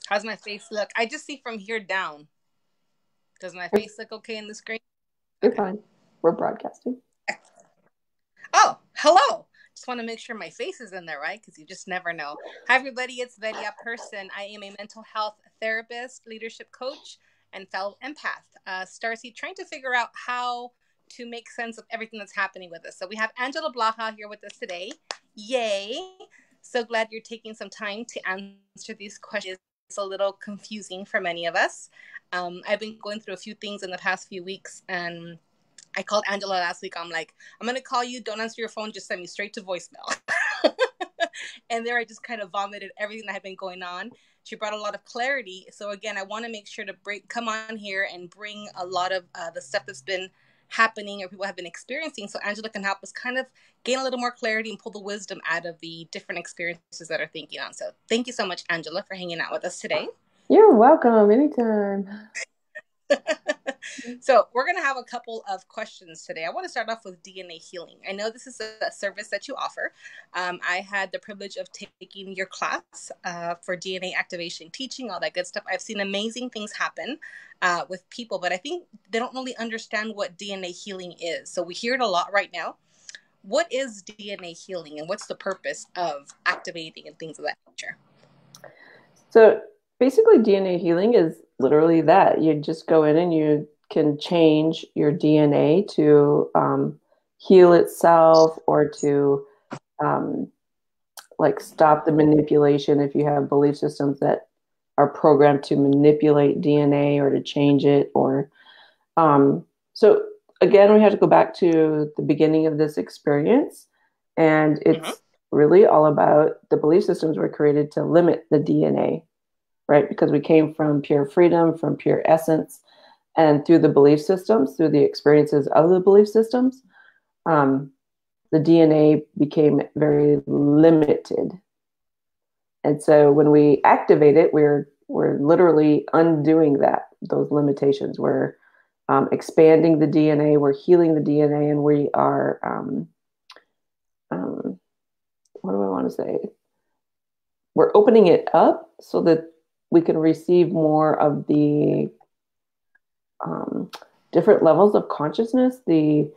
How's my face look? I just see from here down. Does my face look okay in the screen? You're Okay. fine. We're broadcasting. Oh, hello. Just want to make sure my face is in there, right? Because you just never know. Hi, everybody. It's Velia Person. I am a mental health therapist, leadership coach, and fellow empath. Starcy, trying to figure out how to make sense of everything that's happening with us. So we have Angela Blaha here with us today. Yay. So glad you're taking some time to answer these questions. It's a little confusing for many of us. I've been going through a few things in the past few weeks, and I called Angela last week. I'm like, I'm going to call you. Don't answer your phone. Just send me straight to voicemail. And there I just kind of vomited everything that had been going on. She brought a lot of clarity. So again, I want to make sure to come on here and bring a lot of the stuff that's been happening or people have been experiencing. So Angela can help us kind of gain a little more clarity and pull the wisdom out of the different experiences that are thinking on. So thank you so much, Angela, for hanging out with us today. You're welcome anytime. So we're going to have a couple of questions today. I want to start off with DNA healing. I know this is a service that you offer. I had the privilege of taking your class for DNA activation teaching, all that good stuff. I've seen amazing things happen with people, but I think they don't really understand what DNA healing is. So we hear it a lot right now. What is DNA healing and what's the purpose of activating and things of that nature? So basically, DNA healing is literally that. You just go in and you can change your DNA to heal itself or to like stop the manipulation if you have belief systems that are programmed to manipulate DNA or to change it or so again we have to go back to the beginning of this experience, and it's really all about the belief systems were created to limit the DNA, right? Because we came from pure freedom, from pure essence, and through the belief systems, through the experiences of the belief systems, um, the DNA became very limited. And so when we activate it, we're literally undoing those limitations. We're expanding the DNA, we're healing the DNA, and we are um, what do I want to say? We're opening it up so that we can receive more of the different levels of consciousness, the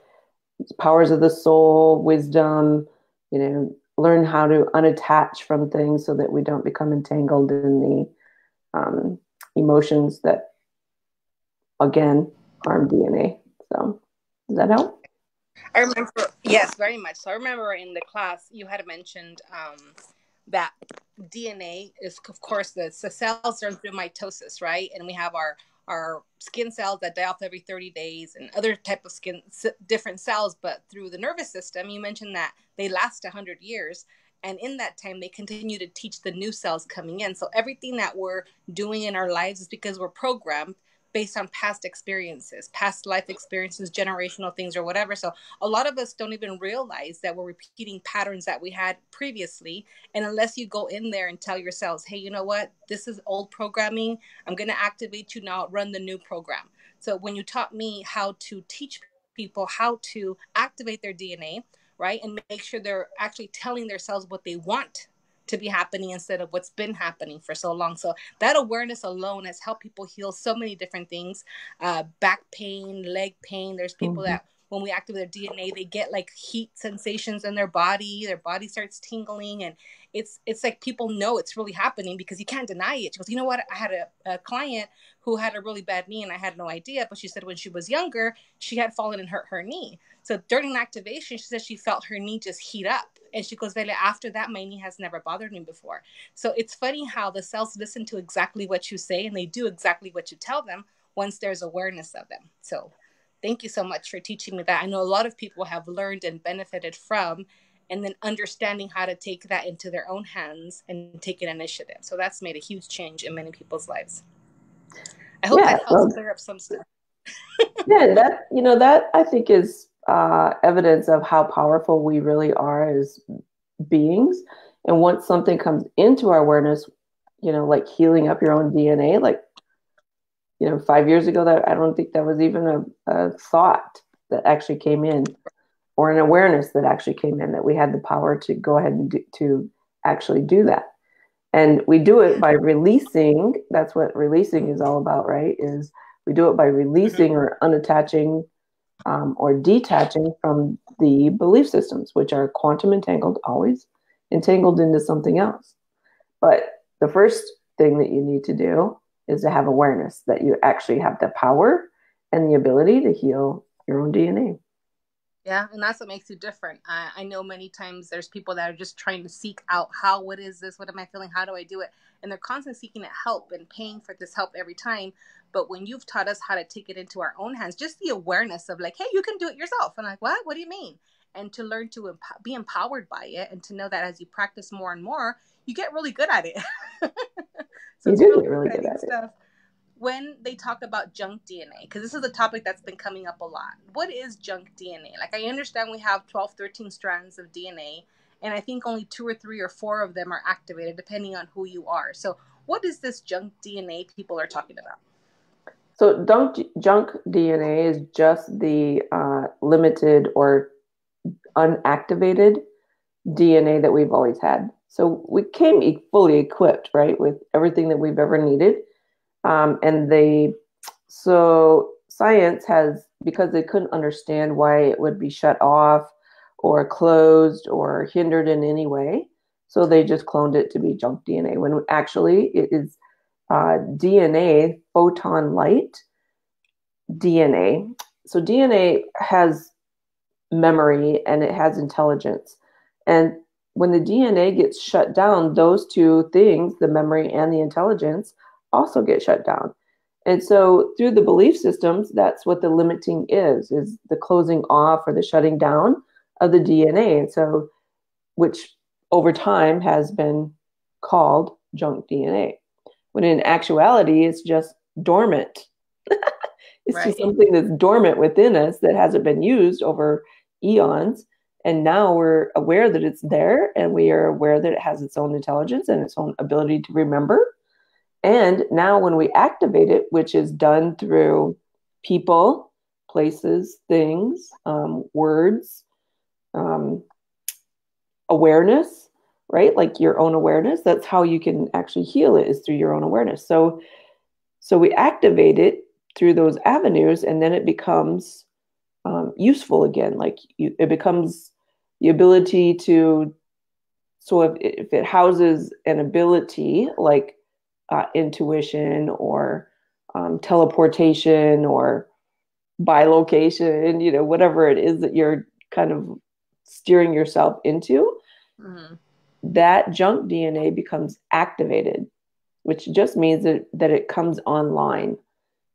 powers of the soul, wisdom, learn how to unattach from things so that we don't become entangled in the emotions that, again, harm DNA. So, does that help? I remember, yes, very much. So I remember in the class you had mentioned that DNA is, of course, the cells are through mitosis, right? And we have our skin cells that die off every 30 days and other type of different cells. But through the nervous system, you mentioned that they last 100 years. And in that time, they continue to teach the new cells coming in. So everything that we're doing in our lives is because we're programmed based on past experiences, past life experiences, generational things or whatever. So a lot of us don't even realize that we're repeating patterns that we had previously. And unless you go in there and tell yourselves, hey, you know what, this is old programming. I'm going to activate you now, run the new program. So when you taught me how to teach people how to activate their DNA, right, and make sure they're actually telling themselves what they want to be happening instead of what's been happening for so long. So that awareness alone has helped people heal so many different things. Back pain, leg pain. There's people Mm-hmm. that when we activate their DNA, they get like heat sensations in their body starts tingling, and it's like people know it's really happening because you can't deny it. She goes, you know what, I had a client who had a really bad knee and I had no idea, but she said when she was younger she had fallen and hurt her knee. So during activation, she said she felt her knee just heat up. And she goes, Velia, after that, my knee has never bothered me before. So it's funny how the cells listen to exactly what you say and they do exactly what you tell them once there's awareness of them. So thank you so much for teaching me that. I know a lot of people have learned and benefited from, and then understanding how to take that into their own hands and take an initiative. So that's made a huge change in many people's lives. I hope Yeah. that helps Well, clear up some stuff. yeah, that I think is evidence of how powerful we really are as beings. And once something comes into our awareness, like healing up your own DNA, like 5 years ago, that I don't think that was even a thought that actually came in, or an awareness that actually came in, that we had the power to go ahead and to actually do that. And we do it by releasing. That's what releasing is all about, right? Is we do it by releasing or unattaching or detaching from the belief systems, which are quantum entangled, always entangled into something else. But the first thing that you need to do is to have awareness that you actually have the power and the ability to heal your own DNA. Yeah, and that's what makes you different. I know many times there's people that are just trying to seek out what is this? What am I feeling? How do I do it? And they're constantly seeking out help and paying for this help every time. But when you've taught us how to take it into our own hands, just the awareness of like, hey, you can do it yourself. And I'm like, what? What do you mean? And to learn to be empowered by it and to know that as you practice more and more, you get really good at it. So You it's do really get really good exciting at it. stuff. When they talk about junk DNA, because this is a topic that's been coming up a lot. What is junk DNA? Like, I understand we have 12, 13 strands of DNA, and I think only 2 or 3 or 4 of them are activated, depending on who you are. So, what is this junk DNA people are talking about? So junk DNA is just the limited or unactivated DNA that we've always had. So we came fully equipped, right, with everything that we've ever needed. And so science has, because they couldn't understand why it would be shut off or closed or hindered in any way. So they just cloned it to be junk DNA when actually it is DNA, photon light DNA. So DNA has memory and it has intelligence. And when the DNA gets shut down, those two things, the memory and the intelligence, also get shut down. And so through the belief systems, that's what the limiting is the closing off or the shutting down of the DNA. And so, which over time has been called junk DNA, when in actuality, it's just dormant. It's just Right. something that's dormant within us that hasn't been used over eons. And now we're aware that it's there, and we are aware that it has its own intelligence and its own ability to remember. And now when we activate it, which is done through people, places, things, words, um, awareness, right? Like your own awareness. That's how you can actually heal it, is through your own awareness. So we activate it through those avenues, and then it becomes useful again. Like it becomes the ability to. So if it houses an ability like intuition or teleportation or bilocation, whatever it is that you're kind of steering yourself into, Mm-hmm. that junk DNA becomes activated, which just means that it comes online,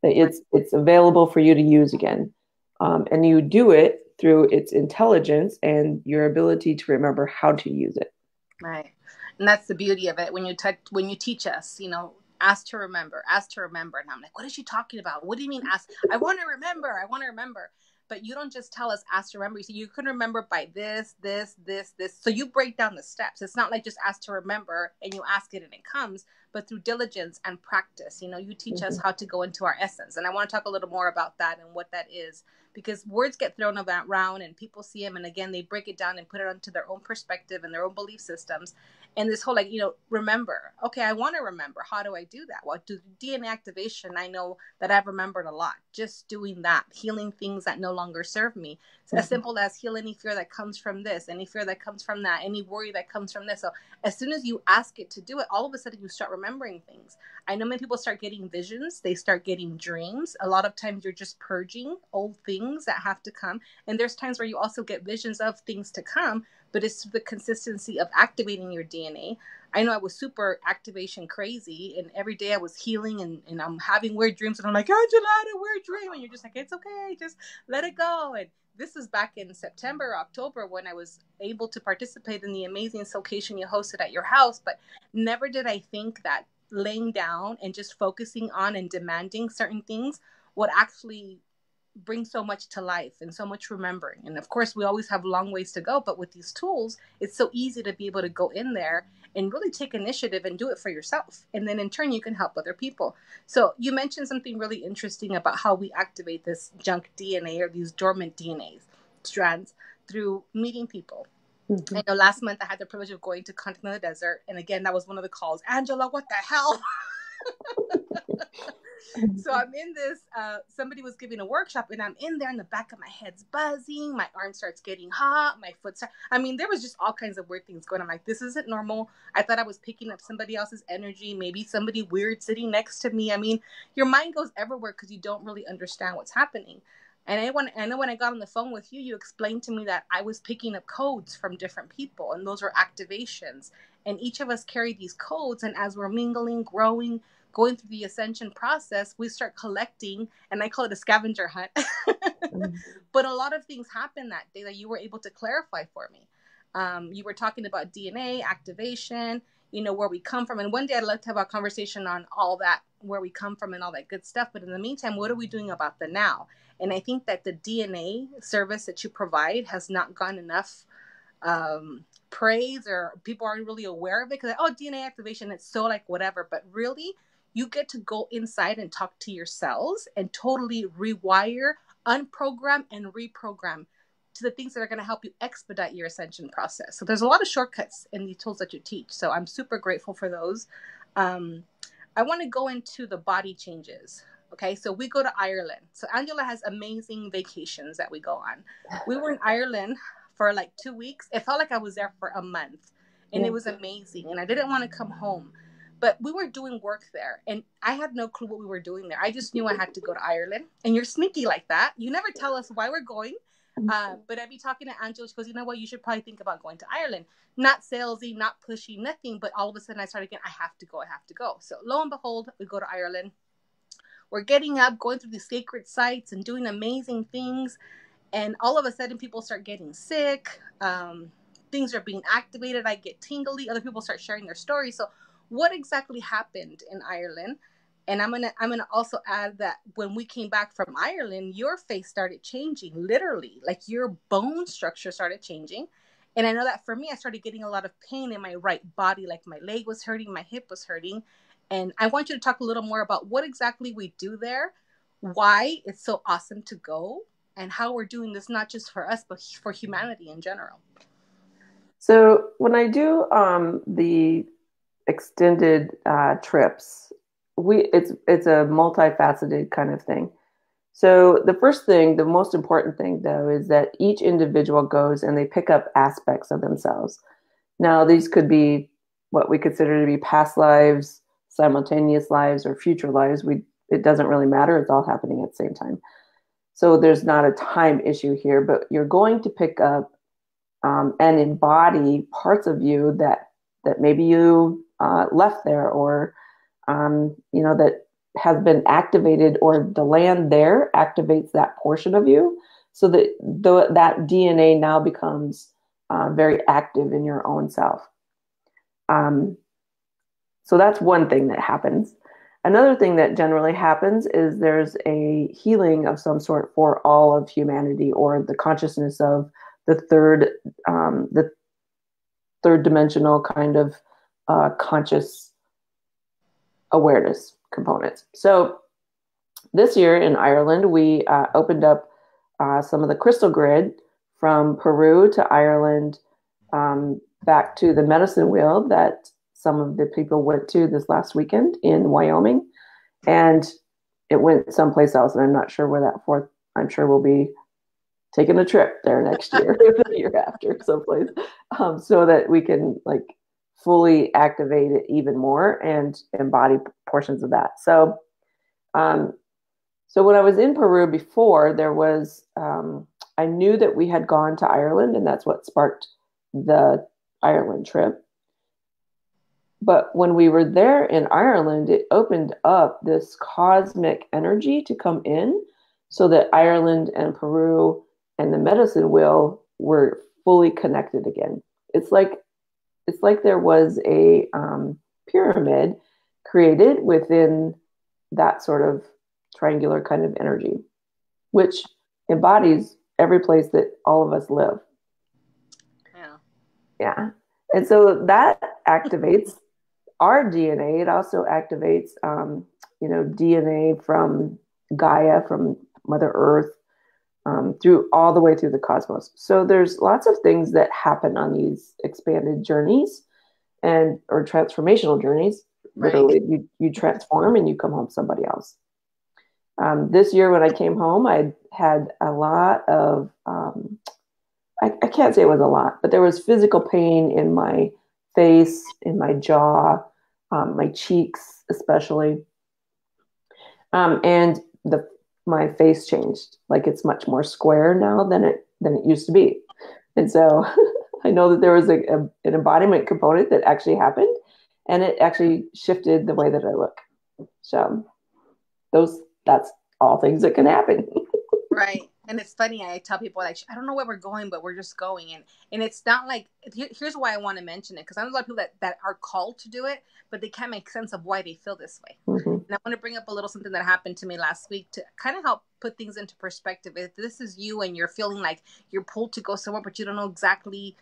that Right. it's available for you to use again. And you do it through its intelligence and your ability to remember how to use it. Right. And that's the beauty of it. When you teach us, ask to remember, ask to remember. And I'm like, what is she talking about? What do you mean ask? I want to remember. I want to remember. But you don't just tell us ask to remember. You say you can remember by this, this, this, this. So you break down the steps. It's not like just ask to remember and you ask it and it comes, but through diligence and practice. You teach us Mm-hmm. how to go into our essence. And I want to talk a little more about that and what that is, because words get thrown around and people see them, and again they break it down and put it onto their own perspective and their own belief systems. And this whole, like, remember, okay, I want to remember. How do I do that? Well, do DNA activation. I know that I've remembered a lot just doing that, healing things that no longer serve me. It's as Mm-hmm. simple as heal any fear that comes from this, any fear that comes from that, any worry that comes from this. So as soon as you ask it to do it, all of a sudden you start remembering things. I know many people start getting visions, they start getting dreams. A lot of times you're just purging old things that have to come. And there's times where you also get visions of things to come, but it's the consistency of activating your DNA. I know I was super activation crazy, and every day I was healing, and I'm having weird dreams, and I'm like, Angela, I had a weird dream. And you're just like, it's okay, just let it go. And this is back in September, October, when I was able to participate in the amazing Socation you hosted at your house. But never did I think that laying down and just focusing on and demanding certain things would actually bring so much to life and so much remembering. And of course, we always have long ways to go, but with these tools, it's so easy to be able to go in there and really take initiative and do it for yourself. And then in turn, you can help other people. So you mentioned something really interesting about how we activate this junk DNA or these dormant DNA strands through meeting people. Mm-hmm. I know last month I had the privilege of going to Continental Desert. And again, that was one of the calls. Angela, what the hell? So I'm in this, somebody was giving a workshop and I'm in there and the back of my head's buzzing. My arm starts getting hot. My foot starts, I mean, there was just all kinds of weird things going on. I'm like, this isn't normal. I thought I was picking up somebody else's energy, maybe somebody weird sitting next to me. I mean, your mind goes everywhere because you don't really understand what's happening. And I know when I got on the phone with you, you explained to me that I was picking up codes from different people, and those were activations. And each of us carry these codes, and as we're mingling, growing, going through the ascension process, we start collecting, and I call it a scavenger hunt. But a lot of things happened that day that you were able to clarify for me. You were talking about DNA activation, you know, where we come from. And one day I'd like to have a conversation on all that, where we come from and all that good stuff. But in the meantime, what are we doing about the now? And I think that the DNA service that you provide has not gotten enough praise, or people aren't really aware of it because, oh, DNA activation, it's so like whatever. But really, you get to go inside and talk to your cells and totally rewire, unprogram, and reprogram to the things that are going to help you expedite your ascension process. So there's a lot of shortcuts in the tools that you teach. So I'm super grateful for those. I want to go into the body changes. Okay, so we go to Ireland. So Angela has amazing vacations that we go on. We were in Ireland for like 2 weeks. It felt like I was there for a month, and it was amazing. And I didn't want to come home, but we were doing work there, and I had no clue what we were doing there. I just knew I had to go to Ireland. And you're sneaky like that. You never tell us why we're going. But I'd be talking to Angela. She goes, you know what? You should probably think about going to Ireland. Not salesy, not pushy, nothing. But all of a sudden I started getting, I have to go. I have to go. So lo and behold, we go to Ireland. We're getting up, going through these sacred sites and doing amazing things. And all of a sudden, people start getting sick. Things are being activated. I get tingly. Other people start sharing their stories. So what exactly happened in Ireland? And I'm gonna also add that when we came back from Ireland, your face started changing, literally. Like your bone structure started changing. And I know that for me, I started getting a lot of pain in my right body. Like my leg was hurting, my hip was hurting. And I want you to talk a little more about what exactly we do there, why it's so awesome to go, and how we're doing this not just for us, but for humanity in general. So when I do the extended trips, it's a multifaceted kind of thing. So the first thing, the most important thing though, is that each individual goes and they pick up aspects of themselves. Now, these could be what we consider to be past lives, simultaneous lives, or future lives. It doesn't really matter. It's all happening at the same time. So there's not a time issue here, but you're going to pick up and embody parts of you that maybe you left there, or that has been activated, or the land there activates that portion of you, so that that DNA now becomes very active in your own self. So that's one thing that happens. Another thing that generally happens is there's a healing of some sort for all of humanity, or the consciousness of the third dimensional kind of conscious awareness components. So this year in Ireland, we opened up some of the crystal grid from Peru to Ireland, back to the medicine wheel that some of the people went to this last weekend in Wyoming, and it went someplace else, and I'm not sure where that fourth. I'm sure we'll be taking a trip there next year, the year after, someplace, so that we can like fully activate it even more and embody portions of that. So, so when I was in Peru before, there was I knew that we had gone to Ireland, and that's what sparked the Ireland trip. But when we were there in Ireland, it opened up this cosmic energy to come in, so that Ireland and Peru and the medicine wheel were fully connected again. It's like there was a pyramid created within that sort of triangular kind of energy, which embodies every place that all of us live. Yeah. Yeah. And so that activates our DNA. It also activates, DNA from Gaia, from Mother Earth, through all the way through the cosmos. So there's lots of things that happen on these expanded journeys and or transformational journeys. Right. Literally, you transform and you come home somebody else. This year when I came home, I had a lot of, I can't say it was a lot, but there was physical pain in my face, in my jaw, my cheeks especially. And my face changed. Like it's much more square now than it used to be. And so I know that there was an embodiment component that actually happened, and it actually shifted the way that I look. So that's all things that can happen. Right. And it's funny, I tell people, like, I don't know where we're going, but we're just going. And it's not like, here's why I want to mention it, because I know a lot of people that are called to do it, but they can't make sense of why they feel this way. Mm-hmm. And I want to bring up a little something that happened to me last week to kind of help put things into perspective. If this is you and you're feeling like you're pulled to go somewhere, but you don't know exactly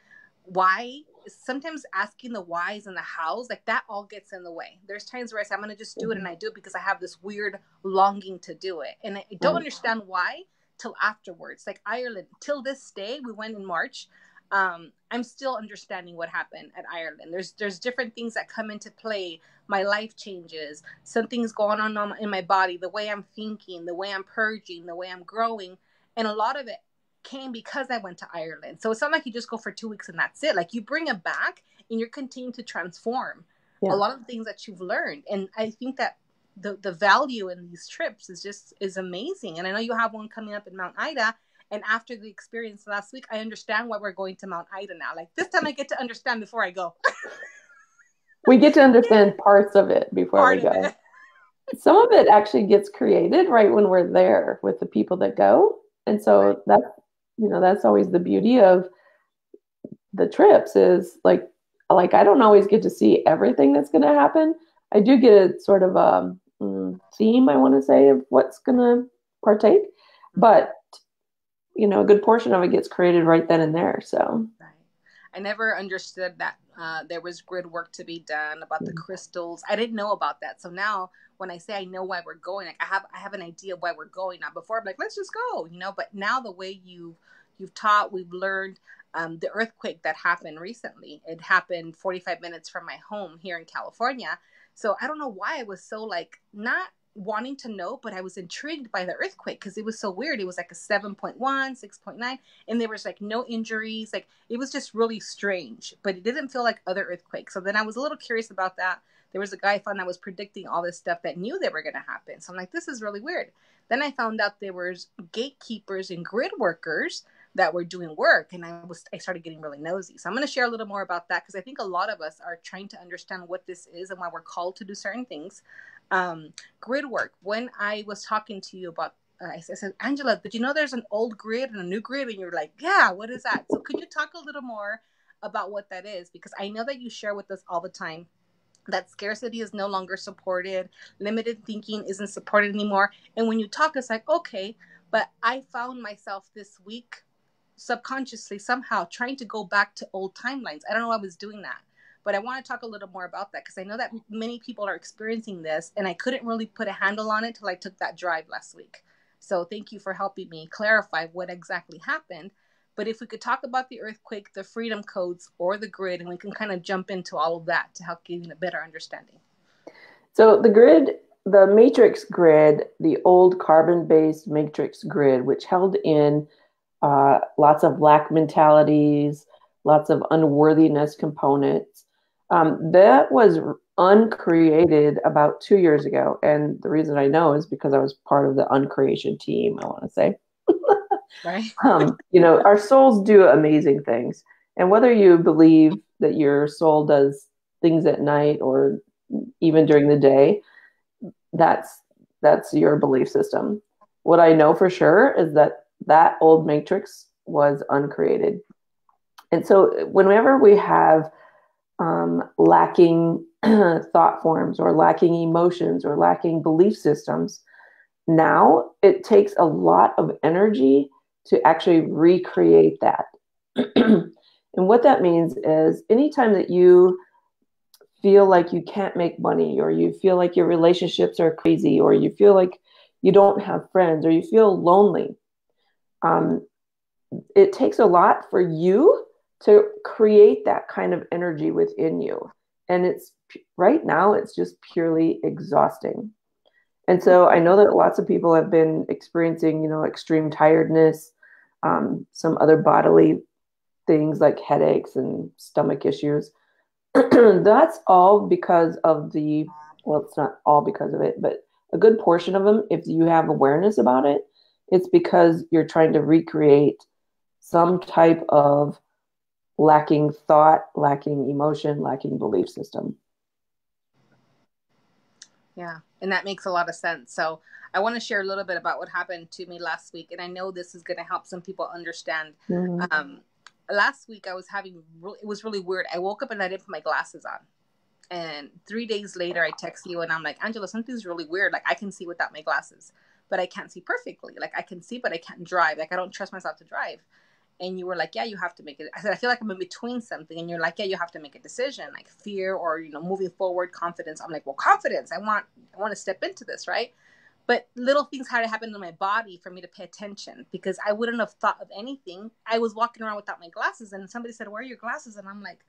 why, sometimes asking the whys and the hows, like that all gets in the way. There's times where I say, I'm going to just do it, and I do it because I have this weird longing to do it. And I don't understand why till afterwards. Like Ireland, till this day, we went in March. I'm still understanding what happened at Ireland. There's different things that come into play. My life changes. Some things going on in my body, the way I'm thinking, the way I'm purging, the way I'm growing. And a lot of it came because I went to Ireland. So it's not like you just go for 2 weeks and that's it. Like you bring it back and you're continuing to transform a lot of things that you've learned. And I think that the value in these trips is amazing. And I know you have one coming up in Mount Ida. And after the experience last week, I understand why we're going to Mount Ida now. Like this time I get to understand before I go. We get to understand parts of it before we go. Some of it actually gets created right when we're there with the people that go. And so that's always the beauty of the trips is like I don't always get to see everything that's going to happen. I do get a sort of a theme, I want to say, of what's going to partake. But, a good portion of it gets created right then and there. So I never understood that there was grid work to be done about the crystals. I didn't know about that. So now when I say I know why we're going, like I have an idea of why we're going. Now before I'm like, let's just go, but now the way you've taught, we've learned. The earthquake that happened recently, it happened 45 minutes from my home here in California. So I don't know why I was so not wanting to know, but I was intrigued by the earthquake because it was so weird. It was like a 7.1, 6.9, and there was no injuries. It was just really strange, but it didn't feel like other earthquakes. So then I was a little curious about that. There was a guy I found that was predicting all this stuff that knew they were going to happen. So I'm like, this is really weird. Then I found out there was gatekeepers and grid workers that were doing work, and I started getting really nosy. So I'm going to share a little more about that because I think a lot of us are trying to understand what this is and why we're called to do certain things. Grid work. When I was talking to you about, I said, Angela, did you know there's an old grid and a new grid? And you're like, yeah, what is that? So could you talk a little more about what that is? Because I know that you share with us all the time that scarcity is no longer supported, limited thinking isn't supported anymore. And when you talk, it's like, okay, but I found myself this week subconsciously somehow trying to go back to old timelines. I don't know why I was doing that, but I want to talk a little more about that because I know that many people are experiencing this, and I couldn't really put a handle on it till I took that drive last week. So thank you for helping me clarify what exactly happened. But if we could talk about the earthquake, the freedom codes, or the grid, and we can kind of jump into all of that to help give you a better understanding. So the grid, the matrix grid, the old carbon-based matrix grid, which held in lots of lack mentalities, lots of unworthiness components. That was uncreated about 2 years ago. And the reason I know is because I was part of the uncreation team, I want to say. Right. Our souls do amazing things. And whether you believe that your soul does things at night or even during the day, that's your belief system. What I know for sure is that old matrix was uncreated. And so whenever we have lacking thought forms or lacking emotions or lacking belief systems, now it takes a lot of energy to actually recreate that. And what that means is anytime that you feel like you can't make money, or you feel like your relationships are crazy, or you feel like you don't have friends, or you feel lonely, Um, it takes a lot for you to create that kind of energy within you. And it's right now, it's just purely exhausting. And so I know that lots of people have been experiencing, extreme tiredness, some other bodily things like headaches and stomach issues. That's all because of well, it's not all because of it, but a good portion of them, if you have awareness about it, it's because you're trying to recreate some type of lacking thought, lacking emotion, lacking belief system. Yeah, and that makes a lot of sense. So I want to share a little bit about what happened to me last week, and I know this is going to help some people understand. Mm-hmm. Last week I was it was really weird. I woke up and I didn't put my glasses on. And 3 days later, I text you and I'm like, Angela, something's really weird. Like, I can see without my glasses, but I can't see perfectly. Like, I can see, but I can't drive. Like, I don't trust myself to drive. And you were like, yeah, you have to make it. I said, I feel like I'm in between something. And you're like, yeah, you have to make a decision, like fear or, moving forward, confidence. I'm like, well, confidence. I want to step into this, right? But little things had to happen in my body for me to pay attention because I wouldn't have thought of anything. I was walking around without my glasses and somebody said, where are your glasses? And I'm like,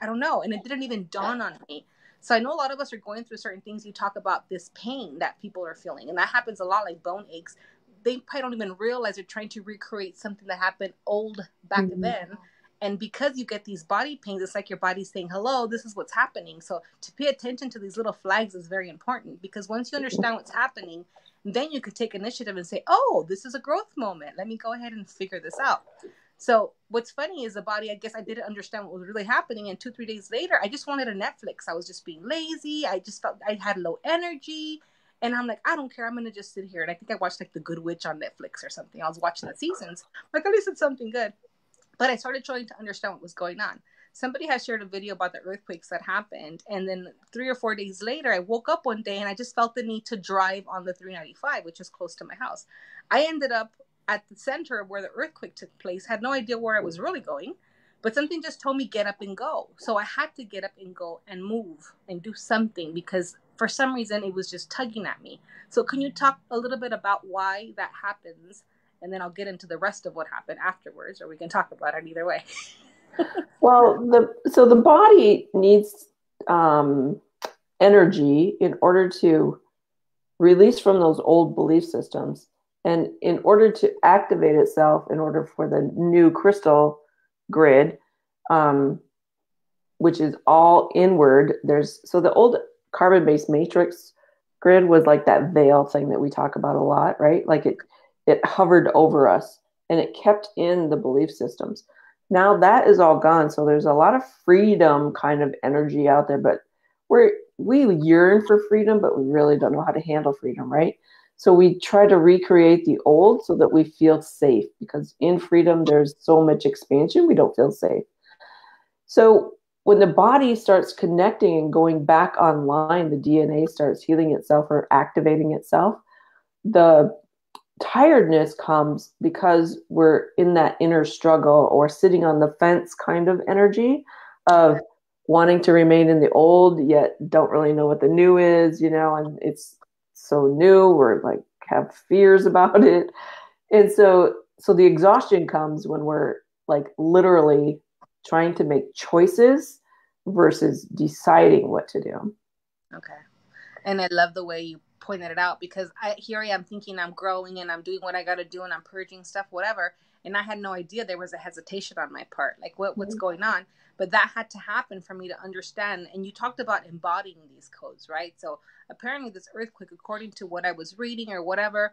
I don't know. And it didn't even dawn on me. So I know a lot of us are going through certain things. You talk about this pain that people are feeling, and that happens a lot, like bone aches. They probably don't even realize they're trying to recreate something that happened old back Mm-hmm. then. And because you get these body pains, it's like your body's saying, hello, this is what's happening. So to pay attention to these little flags is very important because once you understand what's happening, then you could take initiative and say, oh, this is a growth moment. Let me go ahead and figure this out. So what's funny is the body, I guess I didn't understand what was really happening. And 2-3 days later, I just wanted a Netflix. I was just being lazy. I just felt I had low energy. And I'm like, I don't care. I'm going to just sit here. And I think I watched like The Good Witch on Netflix or something. I was watching the seasons. Like, at least it's something good. But I started trying to understand what was going on. Somebody had shared a video about the earthquakes that happened. And then 3 or 4 days later, I woke up one day and I just felt the need to drive on the 395, which is close to my house. I ended up at the center of where the earthquake took place, had no idea where I was really going, but something just told me get up and go. So I had to get up and go and move and do something because for some reason it was just tugging at me. So can you talk a little bit about why that happens? And then I'll get into the rest of what happened afterwards, or we can talk about it either way. Well, the body needs energy in order to release from those old belief systems, and in order to activate itself, in order for the new crystal grid, um, which is all inward. So the old carbon-based matrix grid was like that veil thing that we talk about a lot, right? Like it hovered over us and it kept in the belief systems. Now that is all gone. So there's a lot of freedom kind of energy out there, but we yearn for freedom, but we really don't know how to handle freedom, right? So we try to recreate the old so that we feel safe, because in freedom, there's so much expansion, we don't feel safe. So when the body starts connecting and going back online, the DNA starts healing itself or activating itself. The tiredness comes because we're in that inner struggle or sitting on the fence kind of energy of wanting to remain in the old, yet don't really know what the new is, and it's so new. We're like have fears about it. And so the exhaustion comes when we're like literally trying to make choices versus deciding what to do. Okay. And I love the way you pointed it out because here I am thinking I'm growing and I'm doing what I got to do and I'm purging stuff, whatever. And I had no idea there was a hesitation on my part. Like what's going on? But that had to happen for me to understand. And you talked about embodying these codes, right? So apparently this earthquake, according to what I was reading or whatever,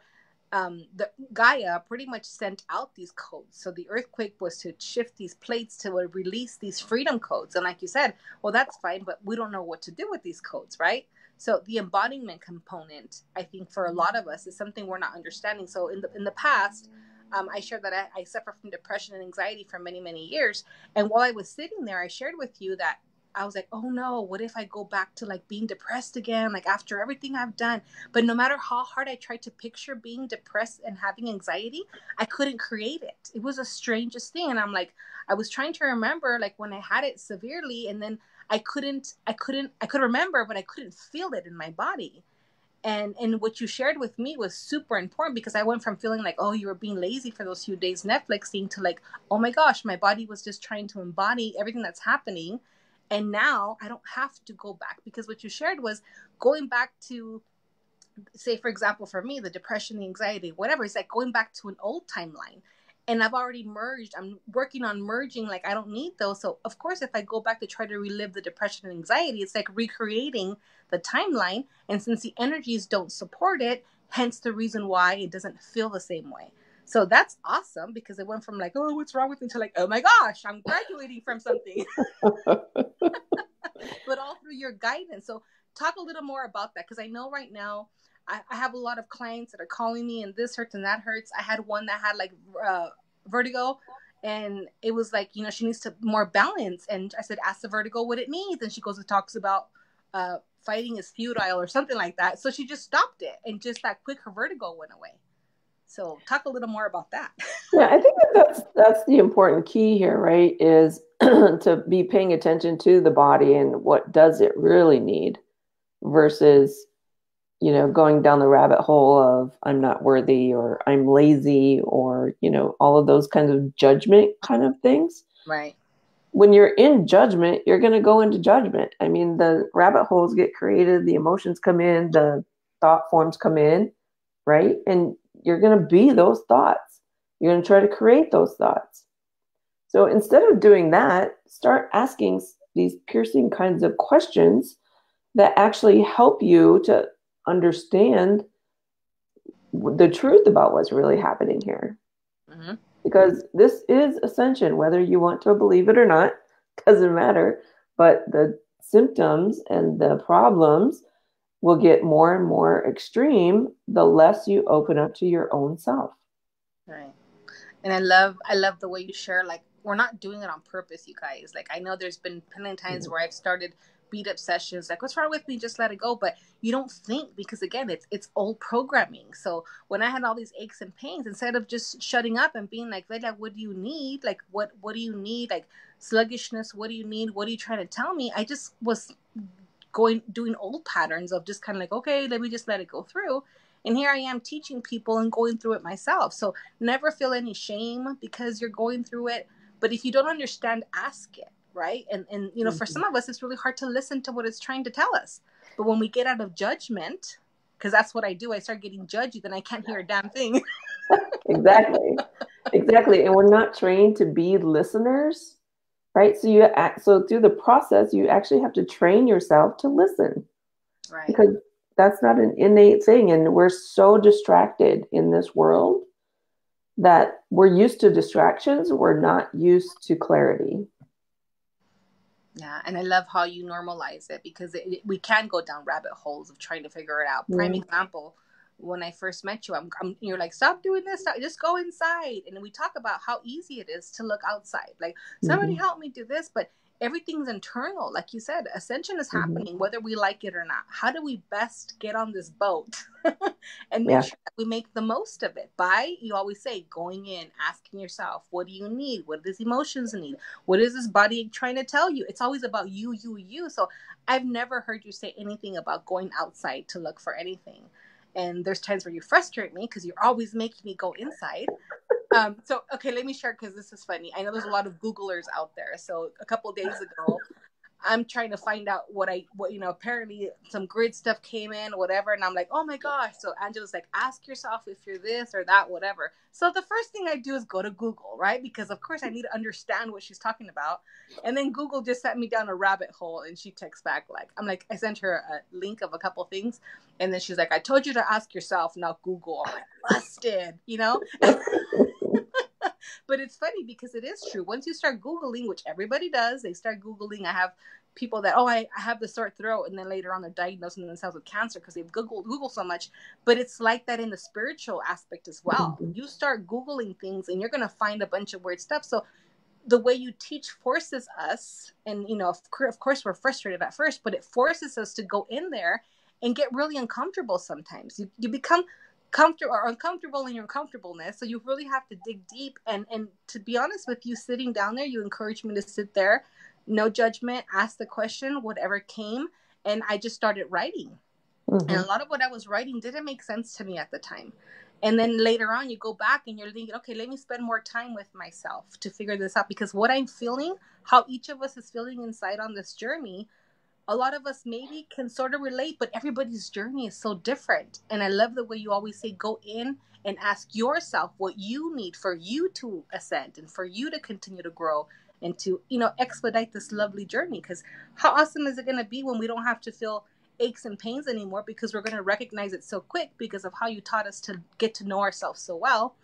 the Gaia pretty much sent out these codes. So the earthquake was to shift these plates to release these freedom codes. And like you said, well, that's fine, but we don't know what to do with these codes, right? So the embodiment component, I think for a lot of us is something we're not understanding. So in the past, I shared that I suffer from depression and anxiety for many, many years. And while I was sitting there, I shared with you that I was like, oh no, what if I go back to like being depressed again, like after everything I've done? But no matter how hard I tried to picture being depressed and having anxiety, I couldn't create it. It was the strangest thing. And I'm like, I was trying to remember like when I had it severely, and then I could remember, but I couldn't feel it in my body. And what you shared with me was super important, because I went from feeling like, oh, you were being lazy for those few days Netflixing, to like, oh my gosh, my body was just trying to embody everything that's happening. And now I don't have to go back, because what you shared was going back to, say, for example, for me, the depression, the anxiety, whatever, it's like going back to an old timeline. And I've already merged. I'm working on merging. Like, I don't need those. So, of course, if I go back to try to relive the depression and anxiety, it's like recreating the timeline. And since the energies don't support it, hence the reason why it doesn't feel the same way. So that's awesome, because it went from like, oh, what's wrong with me, to like, oh my gosh, I'm graduating from something. But all through your guidance. So talk a little more about that, because I know right now I have a lot of clients that are calling me, and this hurts and that hurts. I had one that had like vertigo, and it was like, she needs to more balance. And I said, ask the vertigo what it needs. And she goes and talks about fighting is futile or something like that. So she just stopped it, and just that quick, her vertigo went away. So talk a little more about that. Yeah, I think that's the important key here, right? Is to be paying attention to the body and what does it really need, versus, going down the rabbit hole of I'm not worthy, or I'm lazy, or, all of those kinds of judgment kind of things. Right. When you're in judgment, you're going to go into judgment. I mean, the rabbit holes get created, the emotions come in, the thought forms come in, right? And you're going to be those thoughts. You're going to try to create those thoughts. So instead of doing that, start asking these piercing kinds of questions that actually help you to understand the truth about what's really happening here. Mm-hmm. Because this is ascension, whether you want to believe it or not, doesn't matter. But the symptoms and the problems will get more and more extreme the less you open up to your own self. Right. And I love the way you share, like, we're not doing it on purpose, you guys. Like, I know there's been plenty of times where I've started beat up sessions, like, what's wrong with me? Just let it go. But you don't think, because again, it's old programming. So when I had all these aches and pains, instead of just shutting up and being like, Velia, what do you need? Like, what do you need? Like, sluggishness, what do you need? What are you trying to tell me? I just was doing old patterns of just kind of like, okay, let me just let it go through. And here I am teaching people and going through it myself. So never feel any shame because you're going through it. But if you don't understand, ask it, right? And for some of us, it's really hard to listen to what it's trying to tell us. But when we get out of judgment, because that's what I do, I start getting judgy, then I can't hear a damn thing. Exactly. And we're not trained to be listeners, right? So through the process, you actually have to train yourself to listen. Right. Because that's not an innate thing. And we're so distracted in this world that we're used to distractions. We're not used to clarity. Yeah. And I love how you normalize it, because we can go down rabbit holes of trying to figure it out. Prime example, when I first met you, you're like, stop doing this, just go inside. And we talk about how easy it is to look outside. Like, somebody help me do this. But everything's internal. Like you said, ascension is happening, whether we like it or not. How do we best get on this boat and make sure that we make the most of it? By, you always say, going in, asking yourself, what do you need? What does emotions need? What is this body trying to tell you? It's always about you. So I've never heard you say anything about going outside to look for anything. And there's times where you frustrate me because you're always making me go inside. So, okay, let me share, because this is funny. I know there's a lot of Googlers out there. So a couple of days ago, I'm trying to find out what apparently some grid stuff came in, whatever. And I'm like, oh my gosh. So Angela's like, ask yourself if you're this or that, whatever. So the first thing I do is go to Google, right? Because of course I need to understand what she's talking about. And then Google just sent me down a rabbit hole, and she texts back, like, I sent her a link of a couple things. And then she's like, I told you to ask yourself, not Google. I'm like, busted, But it's funny, because it is true. Once you start Googling, which everybody does, they start Googling. I have people that, I have the sore throat, and then later on they're diagnosing themselves with cancer because they've Googled so much. But it's like that in the spiritual aspect as well. You start Googling things, and you're going to find a bunch of weird stuff. So the way you teach forces us, and, of course we're frustrated at first, but it forces us to go in there and get really uncomfortable sometimes. You become comfortable or uncomfortable in your uncomfortableness. So you really have to dig deep. And to be honest with you, sitting down there, you encouraged me to sit there, no judgment, ask the question, whatever came. And I just started writing. And Mm-hmm. a lot of what I was writing didn't make sense to me at the time. And then later on, you go back and you're thinking, okay, let me spend more time with myself to figure this out. Because what I'm feeling, how each of us is feeling inside on this journey, a lot of us maybe can sort of relate, but everybody's journey is so different. And I love the way you always say, go in and ask yourself what you need for you to ascend and for you to continue to grow and to, expedite this lovely journey. Because how awesome is it going to be when we don't have to feel aches and pains anymore, because we're going to recognize it so quick because of how you taught us to get to know ourselves so well.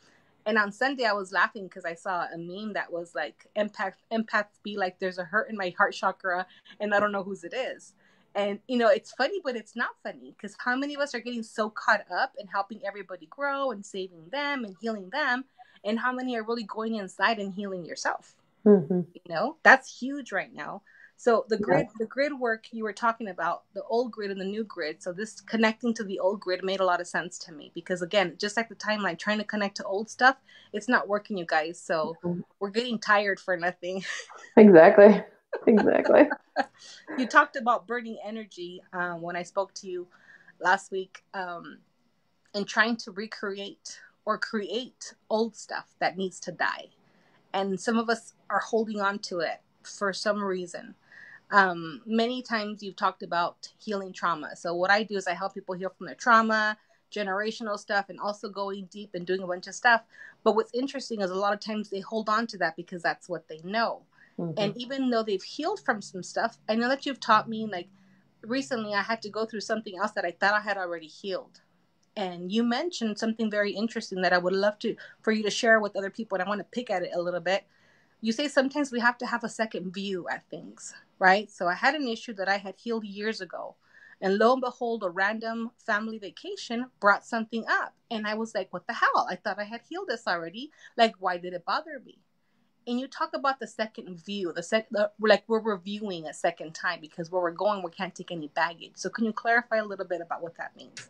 And on Sunday, I was laughing because I saw a meme that was like, empaths be like, there's a hurt in my heart chakra, and I don't know whose it is. And, it's funny, but it's not funny, because how many of us are getting so caught up in helping everybody grow and saving them and healing them? And how many are really going inside and healing yourself? Mm-hmm. That's huge right now. So the Yeah. grid work you were talking about, the old grid and the new grid. So this connecting to the old grid made a lot of sense to me, because again, just like the timeline, trying to connect to old stuff, it's not working, you guys. So we're getting tired for nothing. Exactly. Exactly. You talked about burning energy when I spoke to you last week, and trying to recreate or create old stuff that needs to die. And some of us are holding on to it for some reason. Many times you've talked about healing trauma. So what I do is I help people heal from their trauma, generational stuff, and also going deep and doing a bunch of stuff. But what's interesting is a lot of times they hold on to that because that's what they know. Mm-hmm. And even though they've healed from some stuff, I know that you've taught me, like recently I had to go through something else that I thought I had already healed. And you mentioned something very interesting that I would love to for you to share with other people, and I want to pick at it a little bit. You say sometimes we have to have a second view at things, right? So I had an issue that I had healed years ago, and lo and behold, a random family vacation brought something up, and I was like, what the hell? I thought I had healed this already. Like, why did it bother me? And you talk about the second view, like we're reviewing a second time, because where we're going, we can't take any baggage. So can you clarify a little bit about what that means?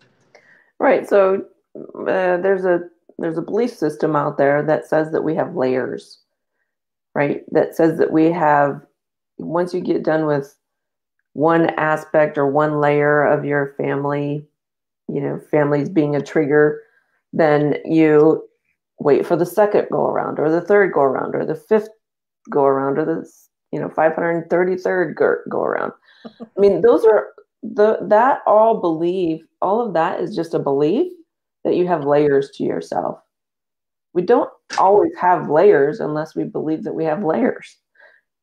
Right. So there's a belief system out there that says that we have layers, right? That says that we have, once you get done with one aspect or one layer of your family, families being a trigger, then you wait for the second go around or the third go around or the fifth go around or the 533rd go around. I mean, those are that all of that is just a belief that you have layers to yourself. We don't always have layers unless we believe that we have layers,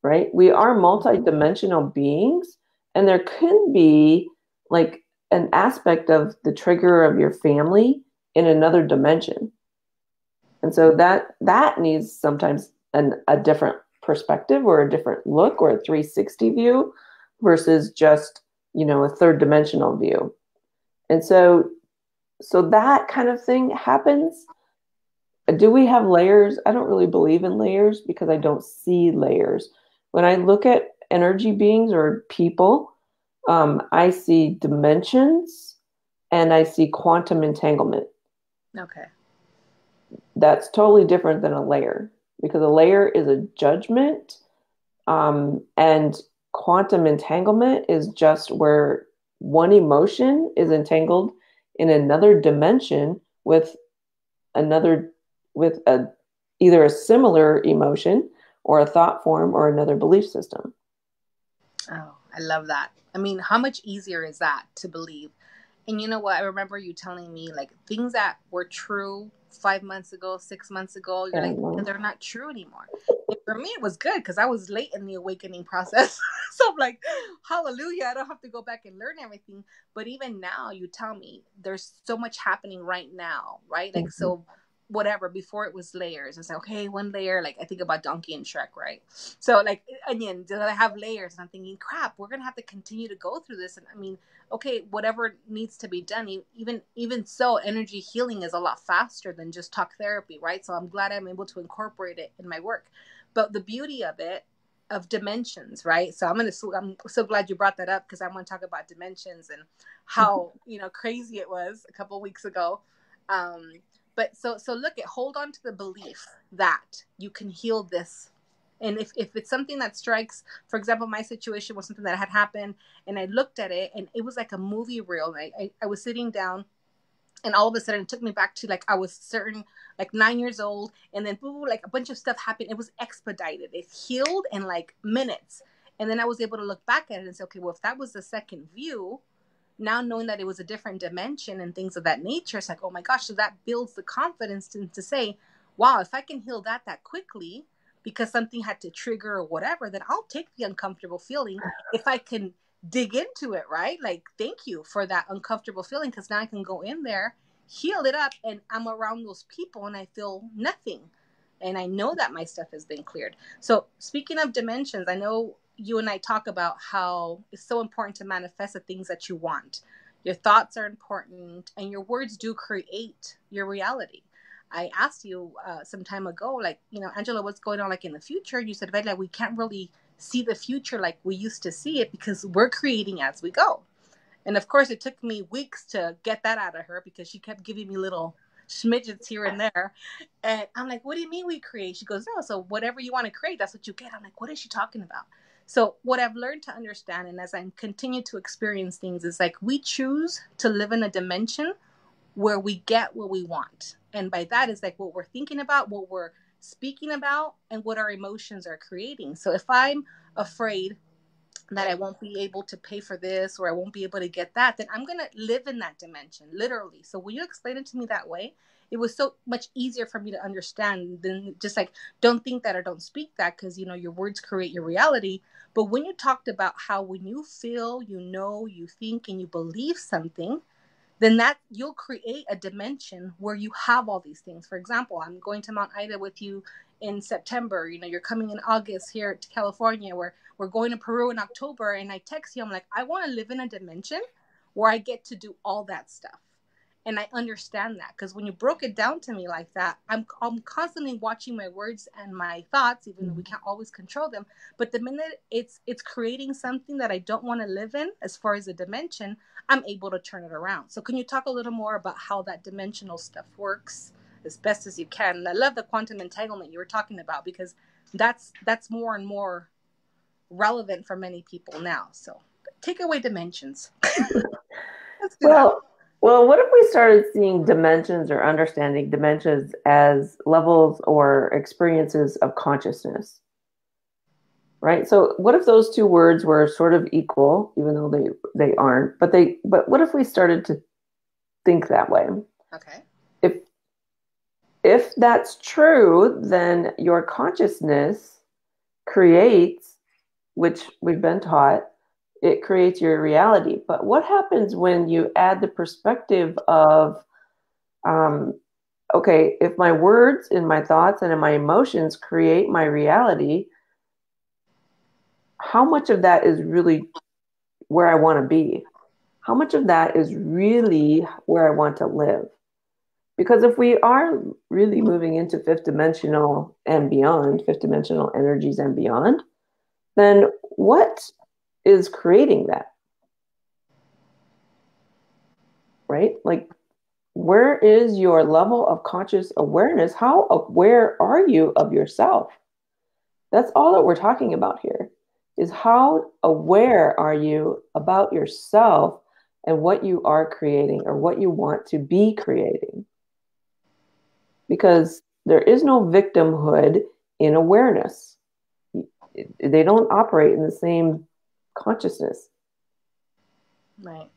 right? We are multidimensional beings, and there can be like an aspect of the trigger of your family in another dimension. And so that needs sometimes a different perspective or a different look or a 360 view versus just, a third dimensional view. And so that kind of thing happens. Do we have layers? I don't really believe in layers because I don't see layers. When I look at energy beings or people, I see dimensions and I see quantum entanglement. Okay. That's totally different than a layer, because a layer is a judgment, and quantum entanglement is just where one emotion is entangled in another dimension with another with a either a similar emotion or a thought form or another belief system. Oh, I love that. I mean, how much easier is that to believe? And you know what? I remember you telling me like things that were true 5 months ago, 6 months ago, you're like, And they're not true anymore. And for me, it was good because I was late in the awakening process. So I'm like, hallelujah, I don't have to go back and learn everything. But even now, you tell me there's so much happening right now, right? Like, mm-hmm. so whatever, before it was layers. It's like, okay, one layer, like I think about Donkey and Shrek, right? So like, again, do I have layers? And I'm thinking, crap, we're going to have to continue to go through this. And I mean, okay, whatever needs to be done, even so, energy healing is a lot faster than just talk therapy, right? So I'm glad I'm able to incorporate it in my work. But the beauty of it, of dimensions, right? So I'm so glad you brought that up, because I want to talk about dimensions and how crazy it was a couple weeks ago. But so look at hold on to the belief that you can heal this And if it's something that strikes, for example, my situation was something that had happened, and I looked at it and it was like a movie reel. I was sitting down, and all of a sudden it took me back to like I was certain like 9 years old, and then boo, like a bunch of stuff happened. It was expedited. It healed in like minutes. And then I was able to look back at it and say, okay, well, if that was the second view, now knowing that it was a different dimension and things of that nature, it's like, oh my gosh, so that builds the confidence to say, wow, if I can heal that quickly because something had to trigger or whatever, then I'll take the uncomfortable feeling if I can dig into it, right? Like, thank you for that uncomfortable feeling, because now I can go in there, heal it up, and I'm around those people and I feel nothing. And I know that my stuff has been cleared. So speaking of dimensions, I know you and I talk about how it's so important to manifest the things that you want. Your thoughts are important, and your words do create your reality. I asked you some time ago, like, Angela, what's going on like in the future? You said, Velia, we can't really see the future like we used to see it because we're creating as we go. And of course, it took me weeks to get that out of her because she kept giving me little smidgets here and there. And I'm like, what do you mean we create? She goes, no, so whatever you want to create, that's what you get. I'm like, what is she talking about? So what I've learned to understand, and as I continue to experience things, is like we choose to live in a dimension where we get what we want. And by that is like what we're thinking about, what we're speaking about, and what our emotions are creating. So if I'm afraid that I won't be able to pay for this or I won't be able to get that, then I'm going to live in that dimension, literally. So when you explain it to me that way, it was so much easier for me to understand than just like, don't think that or don't speak that, because, your words create your reality. But when you talked about how when you feel, you think, and you believe something, then that you'll create a dimension where you have all these things. For example, I'm going to Mount Ida with you in September. You're coming in August here to California, where we're going to Peru in October. And I text you, I'm like, I want to live in a dimension where I get to do all that stuff. And I understand that, because when you broke it down to me like that, I'm constantly watching my words and my thoughts, even though we can't always control them. But the minute it's creating something that I don't want to live in, as far as a dimension, I'm able to turn it around. So can you talk a little more about how that dimensional stuff works as best as you can? And I love the quantum entanglement you were talking about, because that's more and more relevant for many people now. So take away dimensions. Let's do that. Well, what if we started seeing dimensions or understanding dimensions as levels or experiences of consciousness? Right? So what if those two words were sort of equal, even though they aren't, but what if we started to think that way? Okay. If that's true, then your consciousness creates, which we've been taught, it creates your reality. But what happens when you add the perspective of, okay, if my words and my thoughts and my emotions create my reality, how much of that is really where I want to be? How much of that is really where I want to live? Because if we are really moving into fifth dimensional and beyond, fifth dimensional energies and beyond, then what is creating that? Right? Like, where is your level of conscious awareness? How aware are you of yourself? That's all that we're talking about here, is how aware are you about yourself and what you are creating or what you want to be creating? Because there is no victimhood in awareness. They don't operate in the same consciousness. Right.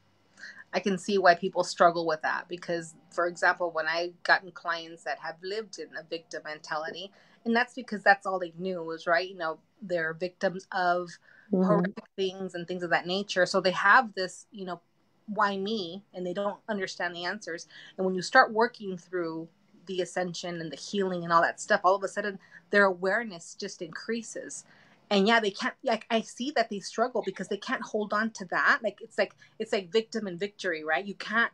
I can see why people struggle with that, because, for example, when I gotten clients that have lived in a victim mentality, and that's because that's all they knew was, right, they're victims of horrific things and things of that nature. So they have this, why me? And they don't understand the answers. And when you start working through the ascension and the healing and all that stuff, all of a sudden their awareness just increases. And yeah, they can't, like, I see that they struggle because they can't hold on to that. It's like victim and victory, right? You can't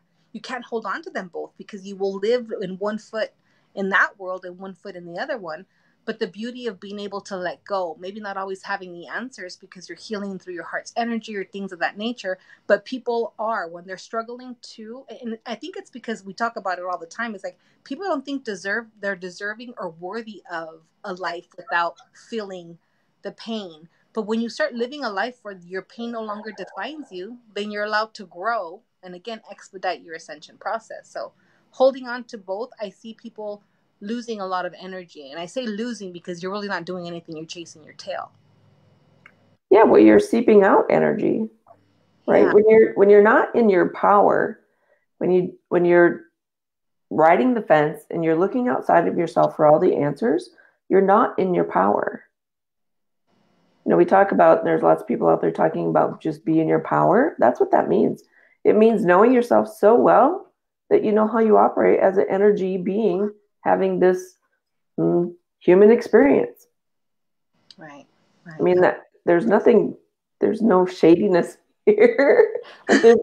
hold on to them both, because you will live in one foot in that world and one foot in the other one. But the beauty of being able to let go, maybe not always having the answers because you're healing through your heart's energy or things of that nature, but people are, when they're struggling too, and I think it's because we talk about it all the time, it's like people don't think they're deserving or worthy of a life without feeling the pain. But when you start living a life where your pain no longer defines you, then you're allowed to grow and again expedite your ascension process. So holding on to both, I see people losing a lot of energy. And I say losing because you're really not doing anything, you're chasing your tail. Yeah, well, you're seeping out energy, right? Yeah. When you're not in your power, when you're riding the fence and you're looking outside of yourself for all the answers, you're not in your power. We talk about, there's lots of people out there talking about just be in your power. That's what that means. It means knowing yourself so well that you know how you operate as an energy being having this human experience. Right. I mean, that there's no shadiness here. Like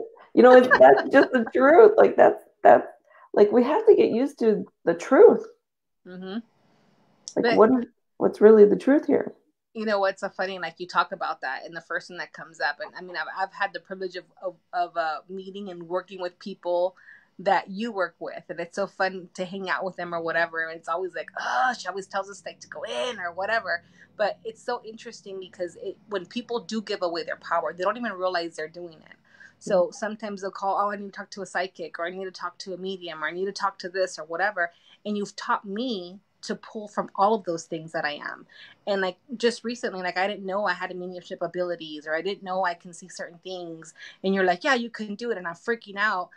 that's just the truth. Like that's like we have to get used to the truth. Mm-hmm. Like what's really the truth here? You know what's so funny? Like you talk about that, and the first thing that comes up, and I mean, I've had the privilege of meeting and working with people that you work with, and it's so fun to hang out with them or whatever. And it's always like, oh, she always tells us like to go in or whatever. But it's so interesting because when people do give away their power, they don't even realize they're doing it. So sometimes they'll call, oh, I need to talk to a psychic, or I need to talk to a medium, or I need to talk to this or whatever. And you've taught me to pull from all of those things that I am. And like just recently, like I didn't know I had mediumship abilities, or I didn't know I can see certain things. And you're like, yeah, you can do it. And I'm freaking out.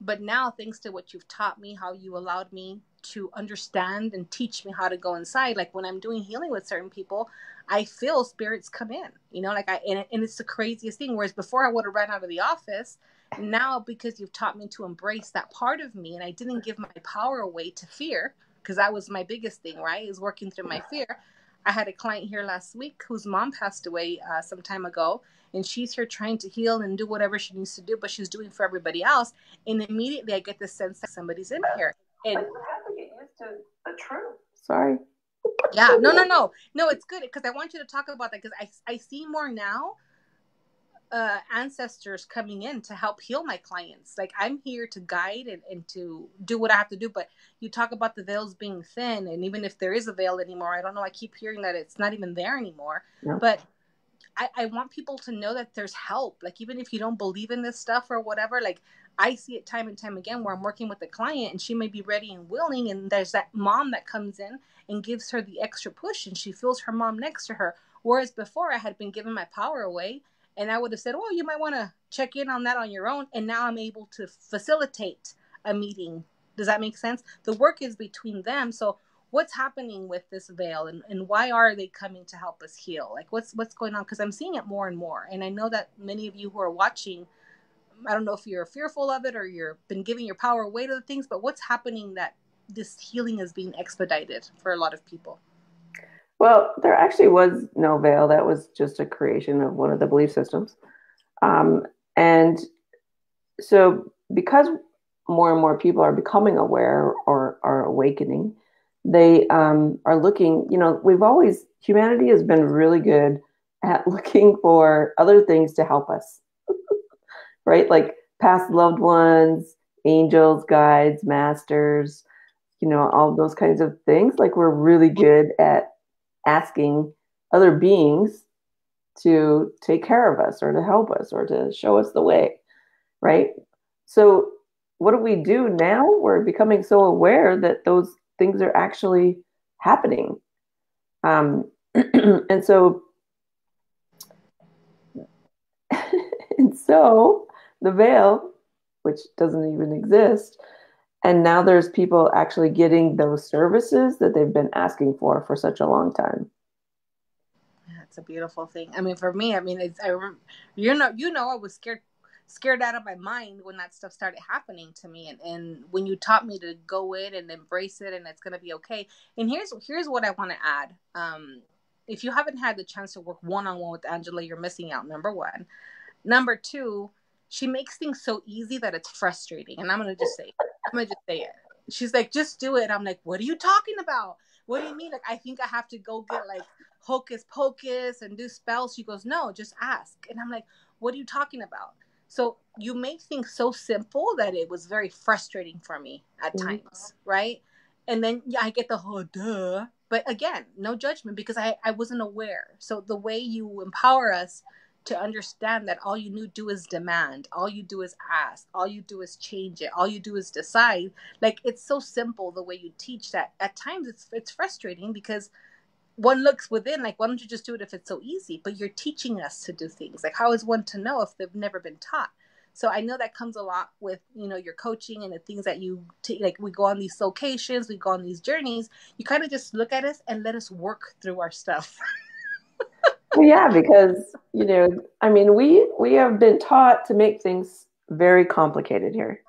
But now, thanks to what you've taught me, how you allowed me to understand and teach me how to go inside, like when I'm doing healing with certain people, I feel spirits come in, like and it's the craziest thing. Whereas before I would have ran out of the office. Now, because you've taught me to embrace that part of me, and I didn't give my power away to fear, because that was my biggest thing, right? Is working through my fear. I had a client here last week whose mom passed away some time ago, and she's here trying to heal and do whatever she needs to do, but she's doing for everybody else. And immediately I get the sense that somebody's in here. And we have to get used to the truth. Sorry. Yeah, no, it's good because I want you to talk about that, because I see more now ancestors coming in to help heal my clients. Like I'm here to guide and to do what I have to do. But you talk about the veils being thin, and even if there is a veil anymore, I don't know, I keep hearing that it's not even there anymore. No. But I want people to know that there's help. Like even if you don't believe in this stuff or whatever, like I see it time and time again where I'm working with a client and she may be ready and willing, and there's that mom that comes in and gives her the extra push, and she feels her mom next to her. Whereas before I had been giving my power away, and I would have said, well, you might want to check in on that on your own. And now I'm able to facilitate a meeting. Does that make sense? The work is between them. So what's happening with this veil, and why are they coming to help us heal? Like what's going on? Because I'm seeing it more and more. And I know that many of you who are watching, I don't know if you're fearful of it or you've been giving your power away to the things, but what's happening that this healing is being expedited for a lot of people? Well, there actually was no veil. That was just a creation of one of the belief systems. And so because more and more people are becoming aware or are awakening, they are looking, humanity has been really good at looking for other things to help us, right? Like past loved ones, angels, guides, masters, all those kinds of things. Like we're really good at asking other beings to take care of us or to help us or to show us the way, right? So what do we do now? We're becoming so aware that those things are actually happening. And so the veil, which doesn't even exist, and now there's people actually getting those services that they've been asking for such a long time. Yeah, it's a beautiful thing. I mean, for me, I mean, I remember, I was scared out of my mind when that stuff started happening to me, and when you taught me to go in and embrace it, and it's gonna be okay. And here's what I want to add. If you haven't had the chance to work one-on-one with Angela, you're missing out. Number one. Number two, she makes things so easy that it's frustrating. And I'm gonna just say it. she's like, just do it. I'm like, what are you talking about? What do you mean? Like, I think I have to go get like hocus pocus and do spells. She goes, no, just ask. And I'm like, what are you talking about? So you make things so simple that it was very frustrating for me at times, right? And then yeah, I get the whole duh. But again, no judgment because I wasn't aware. So the way you empower us to understand that all you need to do is demand, all you do is ask, all you do is change it, all you do is decide. Like it's so simple the way you teach that at times it's frustrating because one looks within like, why don't you just do it if it's so easy? But you're teaching us to do things. Like how is one to know if they've never been taught? So I know that comes a lot with, you know, your coaching and the things that you like we go on these locations, we go on these journeys, you kind of just look at us and let us work through our stuff. Well, yeah, because, you know, I mean, we have been taught to make things very complicated here,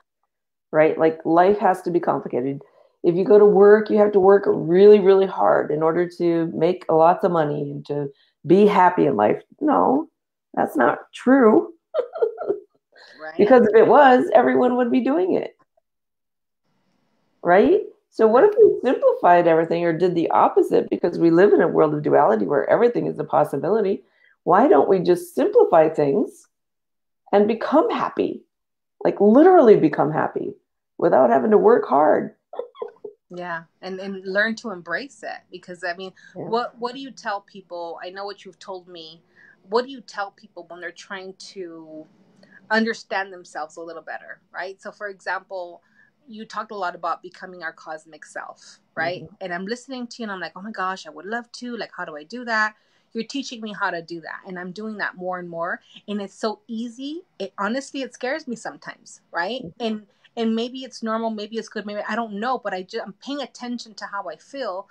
right? Like life has to be complicated. If you go to work, you have to work really, really hard in order to make lots of money and to be happy in life. No, that's not true. Right. Because if it was, everyone would be doing it, right? So what Right. if we simplified everything or did the opposite because we live in a world of duality where everything is a possibility? Why don't we just simplify things and become happy? Like literally become happy without having to work hard. Yeah, and learn to embrace it because I mean, Yeah. what do you tell people? I know what you've told me. What do you tell people when they're trying to understand themselves a little better, right? So, for example, you talked a lot about becoming our cosmic self, right? Mhm. And I'm listening to you and I'm like, oh my gosh, I would love to. Like, how do I do that? You're teaching me how to do that. And I'm doing that more and more. And it's so easy. It honestly, it scares me sometimes, right? And maybe it's normal, maybe it's good, maybe I don't know, but I'm paying attention to how I feel.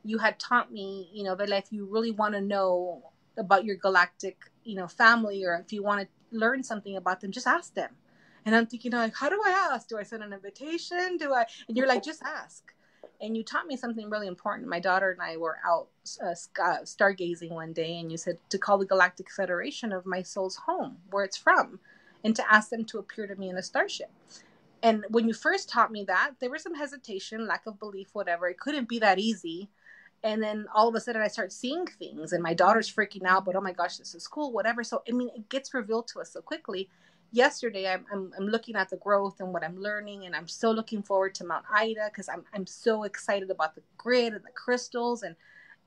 You had taught me, you know, that if you really want to know about your galactic, you know, family, or if you want to learn something about them, just ask them. And I'm thinking like, how do I ask? Do I send an invitation? Do I? And you're like, just ask. And you taught me something really important. My daughter and I were out stargazing one day, and you said to call the Galactic Federation of my soul's home, where it's from, and to ask them to appear to me in a starship. And when you first taught me that, there was some hesitation, lack of belief, whatever. It couldn't be that easy. And then all of a sudden I start seeing things and my daughter's freaking out, but oh my gosh, this is cool, whatever. So, I mean, it gets revealed to us so quickly. Yesterday, I'm looking at the growth and what I'm learning, and I'm so looking forward to Mount Ida because I'm so excited about the grid and the crystals. And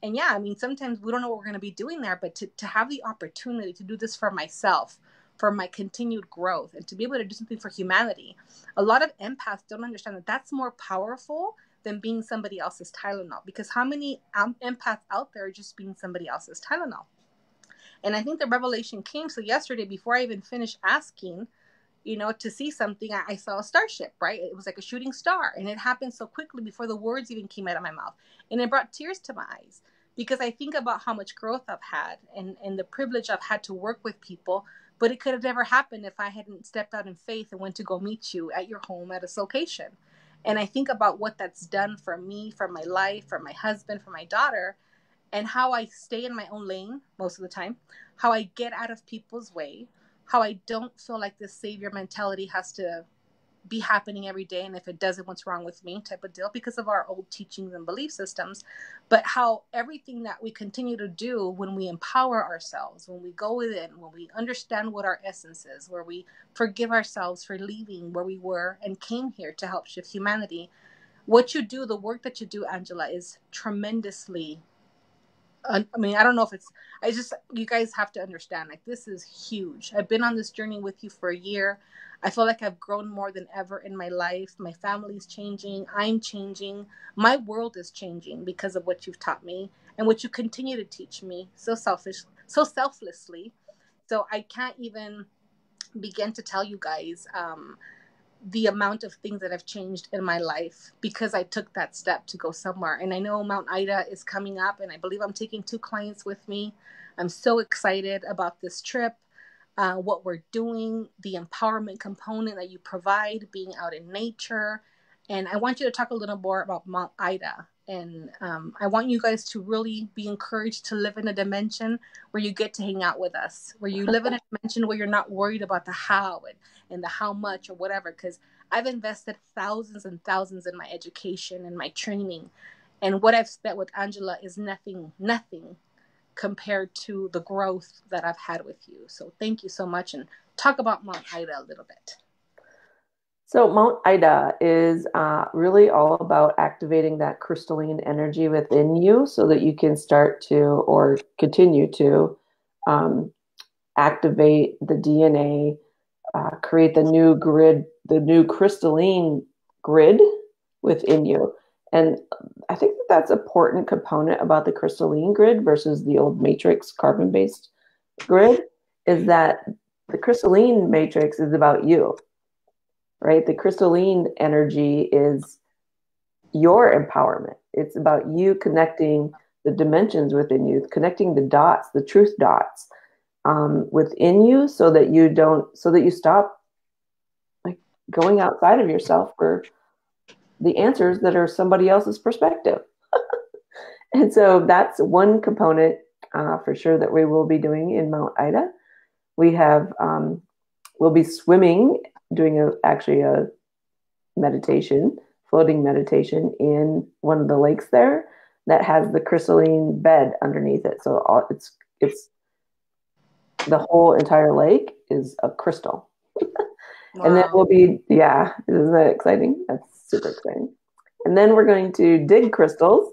yeah, I mean, sometimes we don't know what we're going to be doing there, but to have the opportunity to do this for myself, for my continued growth, and to be able to do something for humanity. A lot of empaths don't understand that that's more powerful than being somebody else's Tylenol. Because how many empaths out there are just being somebody else's Tylenol? And I think the revelation came. So yesterday, before I even finished asking, you know, to see something, I saw a starship, right? It was like a shooting star. And it happened so quickly before the words even came out of my mouth. And it brought tears to my eyes because I think about how much growth I've had and the privilege I've had to work with people. But it could have never happened if I hadn't stepped out in faith and went to go meet you at your home at a location. And I think about what that's done for me, for my life, for my husband, for my daughter, and how I stay in my own lane most of the time, how I get out of people's way, how I don't feel like this savior mentality has to be happening every day. And if it doesn't, what's wrong with me type of deal because of our old teachings and belief systems. But how everything that we continue to do when we empower ourselves, when we go within, when we understand what our essence is, where we forgive ourselves for leaving where we were and came here to help shift humanity. What you do, the work that you do, Angela, is tremendously I mean, I don't know if it's, I just, you guys have to understand, like, this is huge. I've been on this journey with you for a year. I feel like I've grown more than ever in my life. My family's changing. I'm changing. My world is changing because of what you've taught me and what you continue to teach me so selflessly. So I can't even begin to tell you guys, the amount of things that have changed in my life because I took that step to go somewhere. And I know Mount Ida is coming up, and I believe I'm taking 2 clients with me. I'm so excited about this trip, what we're doing, the empowerment component that you provide, being out in nature. And I want you to talk a little more about Mount Ida And I want you guys to really be encouraged to live in a dimension where you get to hang out with us, where you live in a dimension where you're not worried about the how and the how much or whatever. Because I've invested thousands and thousands in my education and my training. And what I've spent with Angela is nothing compared to the growth that I've had with you. So thank you so much. And talk about Mount Ida a little bit. So Mount Ida is really all about activating that crystalline energy within you so that you can start to or continue to um, activate the DNA, create the new grid, the new crystalline grid within you. And I think that that's an important component about the crystalline grid versus the old matrix carbon-based grid is that the crystalline matrix is about you, right? The crystalline energy is your empowerment. It's about you connecting the dimensions within you, connecting the dots, the truth dots within you so that you stop like going outside of yourself for the answers that are somebody else's perspective. And so that's one component for sure that we will be doing in Mount Ida. We'll be swimming, doing actually a meditation, floating meditation in one of the lakes there that has the crystalline bed underneath it. So it's the whole entire lake is a crystal. Wow. And then isn't that exciting? That's super exciting. And then we're going to dig crystals.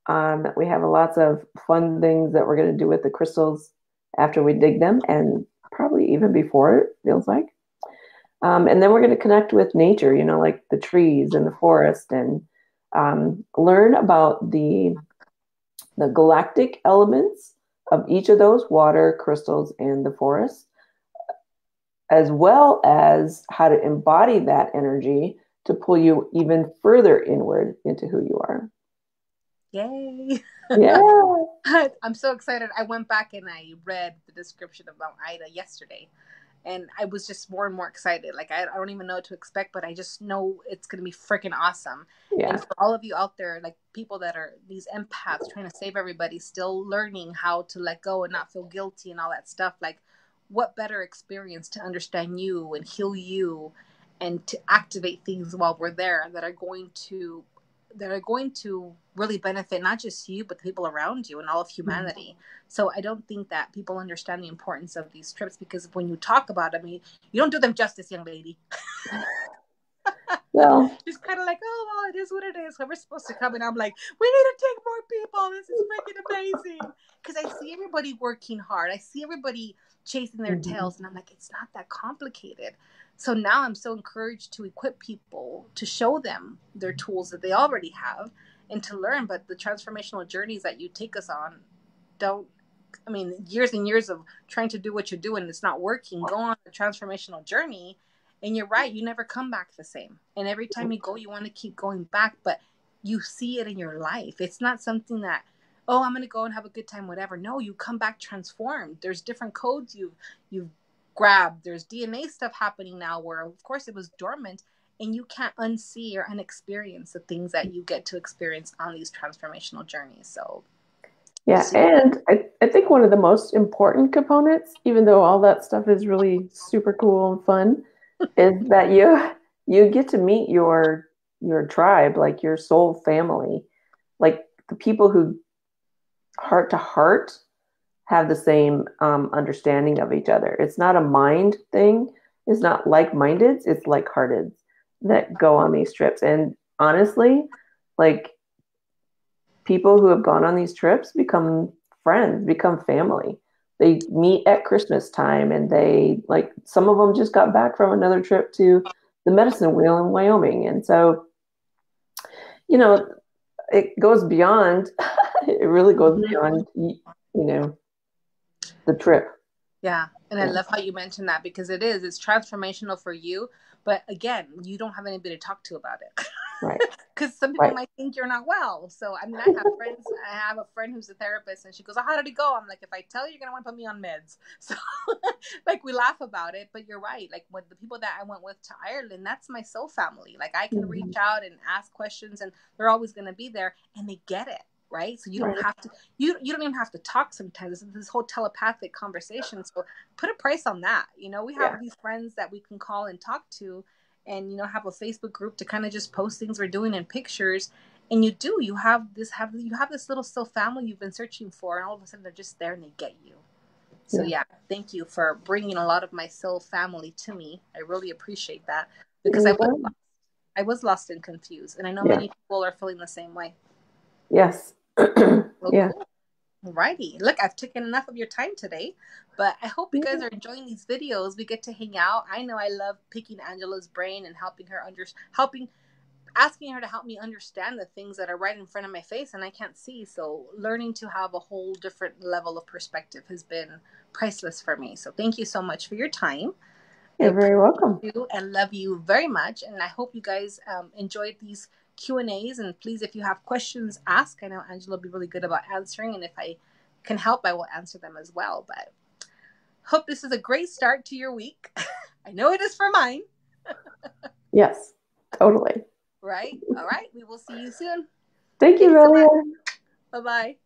We have lots of fun things that we're going to do with the crystals after we dig them, and probably even before, it feels like. And then we're going to connect with nature, like the trees and the forest, and learn about the galactic elements of each of those: water, crystals, and the forest, as well as how to embody that energy to pull you even further inward into who you are. Yay. Yeah. I'm so excited. I went back and I read the description of Mount Ida yesterday. And I was just more and more excited. Like, I don't even know what to expect, but I just know it's going to be freaking awesome. Yeah. And for all of you out there, like people that are these empaths trying to save everybody, still learning how to let go and not feel guilty and all that stuff, like what better experience to understand you and heal you and to activate things while we're there that are going to really benefit not just you, but the people around you and all of humanity. Mm-hmm. So I don't think that people understand the importance of these trips, because when you talk about them, you don't do them justice, young lady. Well, just kind of like, oh, well, it is what it is. So we're supposed to come, and I'm like, we need to take more people. This is freaking amazing. Because I see everybody working hard. I see everybody chasing their tails, and I'm like, it's not that complicated. So now I'm so encouraged to equip people, to show them their tools that they already have and to learn. But the transformational journeys that you take us on years and years of trying to do what you're doing, it's not working. Go on a transformational journey, and you're right, you never come back the same. And every time you go, you want to keep going back, but you see it in your life. It's not something that, oh, I'm going to go and have a good time, whatever. No, you come back transformed. There's different codes you've grabbed. There's DNA stuff happening now where, of course, it was dormant, and you can't unsee or unexperience the things that you get to experience on these transformational journeys. So yeah, and I think one of the most important components, even though all that stuff is really super cool and fun, is that you get to meet your tribe, like your soul family, like the people who heart to heart have the same understanding of each other. It's not a mind thing. It's not like-minded. It's like-hearted that go on these trips. And honestly, like people who have gone on these trips become friends, become family. They meet at Christmas time, and they, like, some of them just got back from another trip to the medicine wheel in Wyoming. And so, it goes beyond, it really goes beyond, the trip. Yeah. And I love how you mentioned that, because it's transformational for you. But again, you don't have anybody to talk to about it. Right. Because some people Right. might think you're not well. So, I mean, I have a friend who's a therapist, and she goes, oh, how did it go? I'm like, if I tell you, you're going to want to put me on meds. So, like, we laugh about it, but you're right. Like, with the people that I went with to Ireland, that's my soul family. Like, I can reach out and ask questions, and they're always going to be there, and they get it. Right. So you don't have to, you don't even have to talk sometimes. This whole telepathic conversation. So put a price on that. You know, we have these friends that we can call and talk to, and, you know, have a Facebook group to kind of just post things we're doing in pictures. And you have this little soul family you've been searching for. And all of a sudden they're just there and they get you. So yeah, thank you for bringing a lot of my soul family to me. I really appreciate that, because I was lost and confused. And I know many people are feeling the same way. Yes. Well, cool. Alrighty. Look, I've taken enough of your time today, but I hope you guys are enjoying these videos. We get to hang out. I know I love picking Angela's brain and asking her to help me understand the things that are right in front of my face and I can't see. So learning to have a whole different level of perspective has been priceless for me. So thank you so much for your time. You're very welcome. You and love you very much. And I hope you guys enjoyed these Q&As. And please, if you have questions, ask. I know Angela will be really good about answering. And if I can help, I will answer them as well. But hope this is a great start to your week. I know it is for mine. Yes, totally. Right. All right. We will see you soon. Thank you, Velia. Bye-bye.